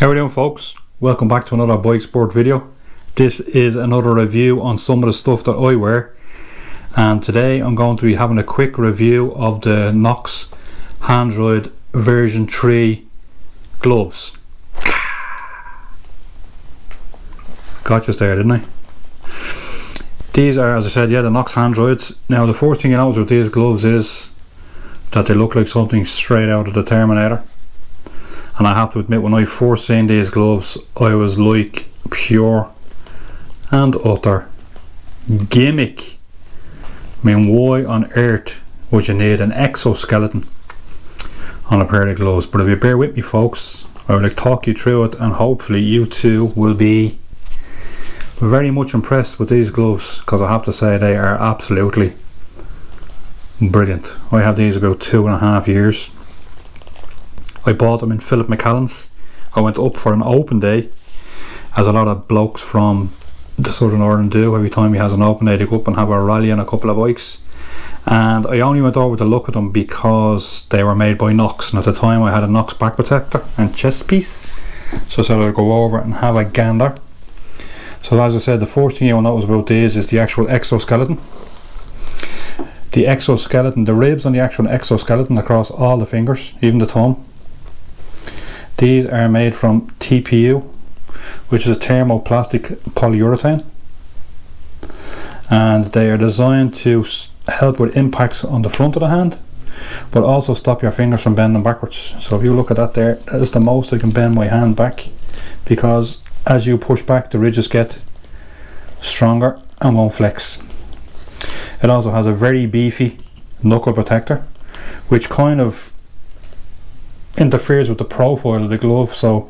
How are we doing, folks? Welcome back to another bike sport video. This is another review on some of the stuff that I wear, and today I'm going to be having a quick review of the Knox Handroid version 3 gloves. Got you there, didn't I? These are, as I said, the Knox Handroids. Now the first thing you notice with these gloves is that they look like something straight out of the Terminator. And I have to admit, when I first seen these gloves, I was like, pure and utter gimmick. I mean, why on earth would you need an exoskeleton on a pair of gloves? But if you bear with me, folks, I will talk you through it, and hopefully you too will be very much impressed with these gloves, because I have to say they are absolutely brilliant. I have these about 2.5 years. I bought them in Philip McCallan's. I went up for an open day, as a lot of blokes from the Southern Ireland do. Every time he has an open day, they go up and have a rally on a couple of bikes. And I only went over to look at them because they were made by Knox, and at the time I had a Knox back protector and chest piece, so I said I'd go over and have a gander. So as I said, the first thing you'll notice about these is the actual exoskeleton. The exoskeleton, the ribs on the actual exoskeleton across all the fingers, even the thumb. These are made from TPU, which is a thermoplastic polyurethane, and they are designed to help with impacts on the front of the hand, but also stop your fingers from bending backwards. So if you look at that there, that is the most I can bend my hand back, because as you push back, the ridges get stronger and won't flex. It also has a very beefy knuckle protector, which kind of interferes with the profile of the glove. So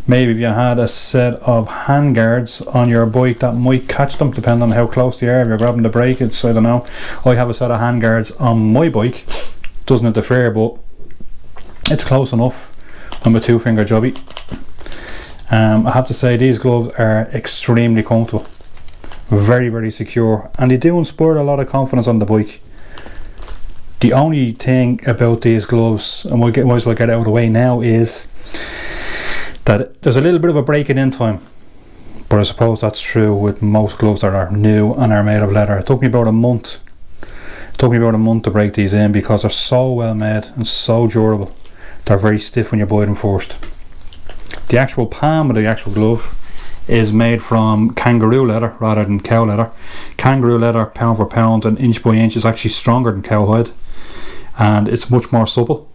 maybe if you had a set of hand guards on your bike, that might catch them, depending on how close they are. If you're grabbing the brake, it's, I don't know. I have a set of hand guards on my bike, doesn't interfere, but it's close enough. I'm a 2-finger jobby. I have to say, these gloves are extremely comfortable, very, very secure, and they do inspire a lot of confidence on the bike. The only thing about these gloves, and might as well get it out of the way now, is that there's a little bit of a break-in time, but I suppose that's true with most gloves that are new and are made of leather. It took me about a month. It took me about a month to break these in, because they're so well made and so durable. They're very stiff when you buy them first. The actual palm of the actual glove is made from kangaroo leather rather than cow leather. Kangaroo leather, pound for pound and inch by inch, is actually stronger than cowhide, and it's much more supple.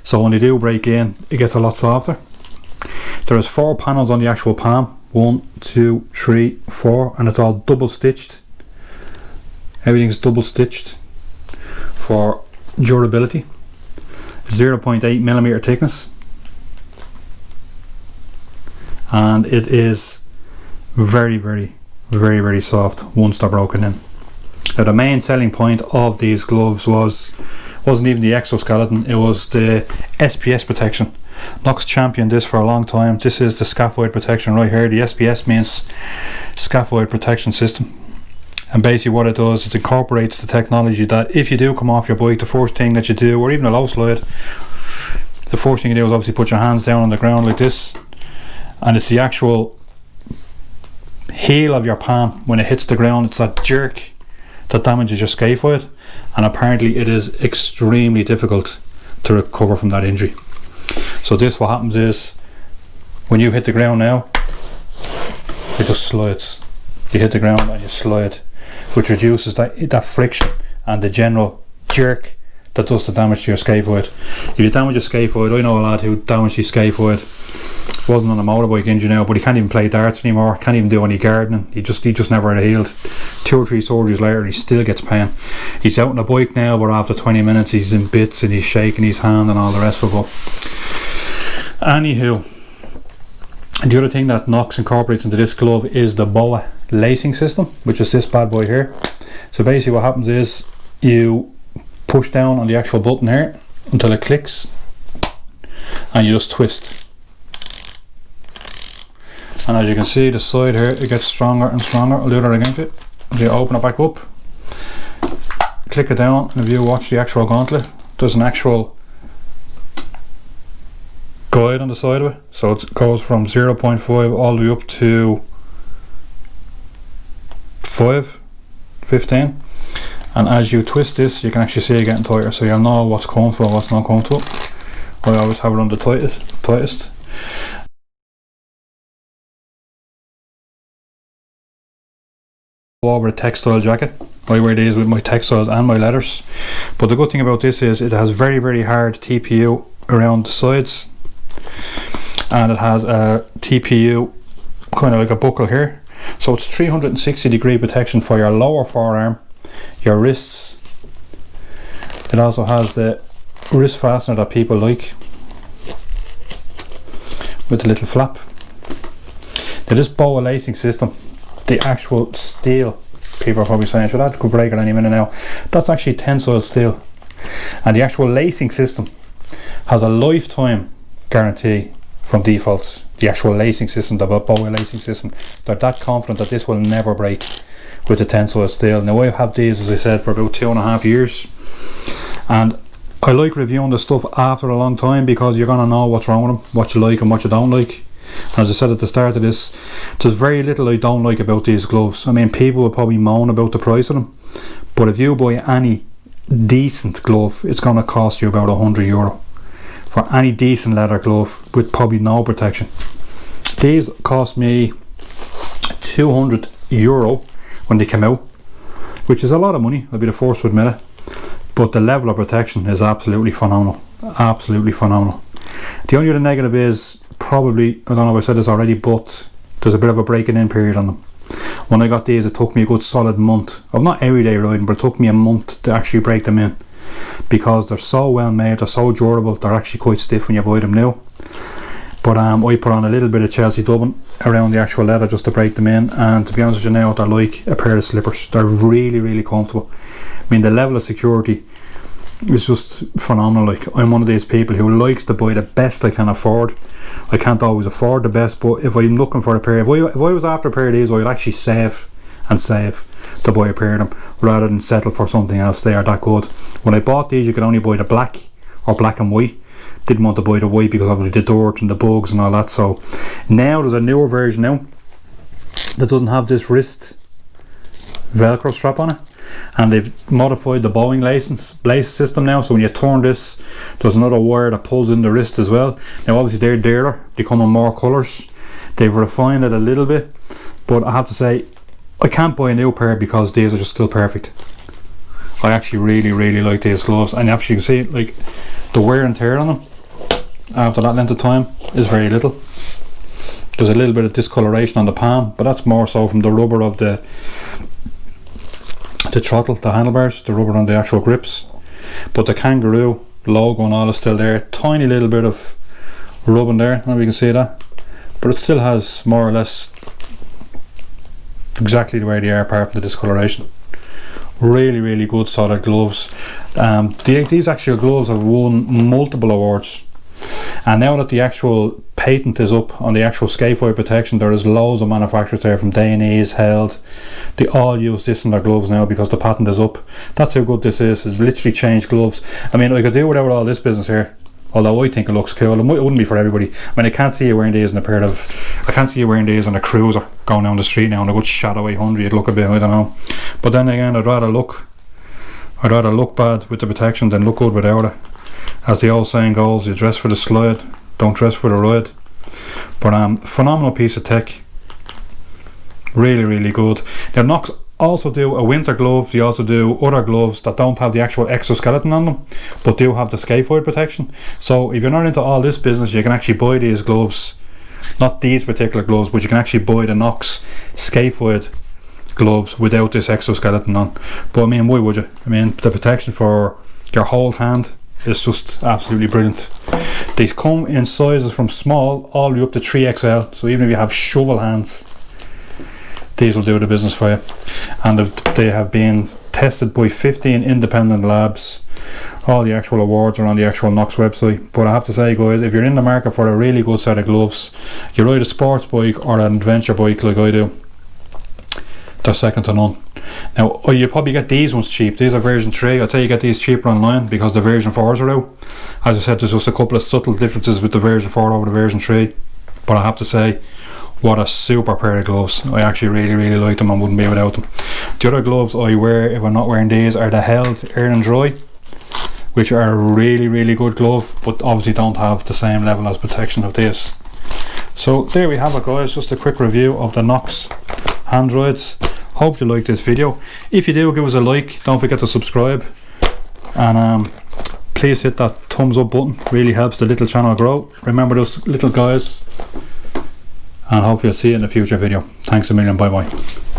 So when they do break in, it gets a lot softer. There is 4 panels on the actual palm, 1, 2, 3, 4, and it's all double stitched. Everything's double stitched for durability. 0.8mm thickness, and it is very, very, very, very soft once they're broken in. Now the main selling point of these gloves wasn't even the exoskeleton, it was the SPS protection. Knox championed this for a long time. This is the Scaphoid protection right here. The SPS means Scaphoid protection system, and basically what it does is it incorporates the technology that if you do come off your bike, the first thing that you do, or even a low slide, the first thing you do is obviously put your hands down on the ground like this, and it's the actual heel of your palm when it hits the ground. It's that jerk that damages your scaphoid, and apparently it is extremely difficult to recover from that injury. So this, what happens is, when you hit the ground now, it just slides. You hit the ground and you slide, which reduces that friction and the general jerk that does the damage to your scaphoid. If you damage your scaphoid, I know a lad who damaged his scaphoid, wasn't on a motorbike injury now, but he can't even play darts anymore, can't even do any gardening. He just never had healed. 2 or 3 surgeries later and he still gets pain. He's out on a bike now, but after 20 minutes he's in bits and he's shaking his hand and all the rest of it. Anywho, the other thing that Knox incorporates into this glove is the BOA lacing system, which is this bad boy here. So basically what happens is, you push down on the actual button here until it clicks, and you just twist. And as you can see, the side here, it gets stronger and stronger. I'll do that again to it. You open it back up, click it down, and if you watch the actual gauntlet, there's an actual guide on the side of it, so it goes from 0.5 all the way up to 15, and as you twist this you can actually see it getting tighter, so you'll know what's comfortable and what's not comfortable. I always have it on the tightest. Over a textile jacket. I wear these with my textiles and my leathers, but the good thing about this is it has very, very hard TPU around the sides, and it has a TPU kind of like a buckle here, so it's 360-degree protection for your lower forearm, your wrists. It also has the wrist fastener that people like with the little flap. Now this boa lacing system, the actual steel, people are probably saying, "Sure, that could break at any minute now." That's actually tensile steel, and the actual lacing system has a lifetime guarantee from defaults. The actual lacing system, the boa lacing system, they're that confident that this will never break with the tensile steel. Now I have these, as I said, for about 2.5 years, and I like reviewing the stuff after a long time because you're gonna know what's wrong with them, what you like and what you don't like. As I said at the start of this, there's very little I don't like about these gloves. I mean, people will probably moan about the price of them, but if you buy any decent glove, it's going to cost you about €100 for any decent leather glove with probably no protection. These cost me €200 when they came out, which is a lot of money, I'll be the first to admit it, but the level of protection is absolutely phenomenal. Absolutely phenomenal. The only other negative is probably, I don't know if I said this already, but there's a bit of a breaking in period on them. When I got these, it took me a good solid month of not everyday riding, but it took me a month to actually break them in, because they're so well made, they're so durable, they're actually quite stiff when you buy them new. But I put on a little bit of Chelsea dubbing around the actual leather just to break them in, and to be honest with you now, they're like a pair of slippers. They're really, really comfortable. I mean, the level of security is just phenomenal. Like, I'm one of these people who likes to buy the best I can afford. I can't always afford the best, but if I'm looking for a pair, if I was after a pair of these, I'd actually save to buy a pair of them rather than settle for something else. They are that good. When I bought these, you could only buy the black or black and white. Didn't want to buy the white because of the dirt and the bugs and all that. So now there's a newer version now that doesn't have this wrist velcro strap on it, and they've modified the bowing lace system now, so when you turn this, there's another wire that pulls in the wrist as well. Now obviously they're dearer, they come in more colours, they've refined it a little bit, but I have to say I can't buy a new pair because these are just still perfect. I actually really, really like these gloves, and actually you can see like the wear and tear on them after that length of time is very little. There's a little bit of discoloration on the palm, but that's more so from the rubber of the throttle, the handlebars, the rubber on the actual grips. But the kangaroo logo and all is still there. Tiny little bit of rubbing there, I don't know if you can see that, but it still has more or less exactly the way they are apart from the discoloration. Really, really good solid gloves. These actual gloves have won multiple awards, and now that the actual patent is up on the actual Scaphoid protection, there is loads of manufacturers there from Dainese, Held. They all use this in their gloves now because the patent is up. That's how good this is. It's literally changed gloves. I mean, I could do without all this business here, although I think it looks cool. It wouldn't be for everybody. I mean, I can't see you wearing these in I can't see you wearing these on a cruiser going down the street now in a good Shadow 800. You'd look a bit, I don't know. But then again, I'd rather look bad with the protection than look good without it. As the old saying goes, you dress for the slide, don't dress for the ride. But phenomenal piece of tech. Really, really good. Now Knox also do a winter glove. They also do other gloves that don't have the actual exoskeleton on them, but do have the Scaphoid protection. So if you're not into all this business, you can actually buy these gloves. Not these particular gloves, but you can actually buy the Knox Scaphoid gloves without this exoskeleton on. But I mean, why would you? I mean, the protection for your whole hand is just absolutely brilliant. They come in sizes from small all the way up to 3XL, so even if you have shovel hands, these will do the business for you. And they have been tested by 15 independent labs. All the actual awards are on the actual Knox website. But I have to say, guys, if you're in the market for a really good set of gloves, you ride a sports bike or an adventure bike like I do, they're second to none. Now you probably get these ones cheap. These are version 3. I'll tell you get these cheaper online because the version 4s are out. As I said, there's just a couple of subtle differences with the version 4 over the version 3, but I have to say, what a super pair of gloves. I actually really like them and wouldn't be without them. The other gloves I wear if I'm not wearing these are the Held Air and Dry, which are a really good glove, but obviously don't have the same level as protection of this. So there we have it, guys, just a quick review of the Knox Handroids. Hope you like this video. If you do, give us a like, don't forget to subscribe, and please hit that thumbs up button, really helps the little channel grow. Remember those little guys, and hopefully I'll see you in a future video. Thanks a million, bye bye.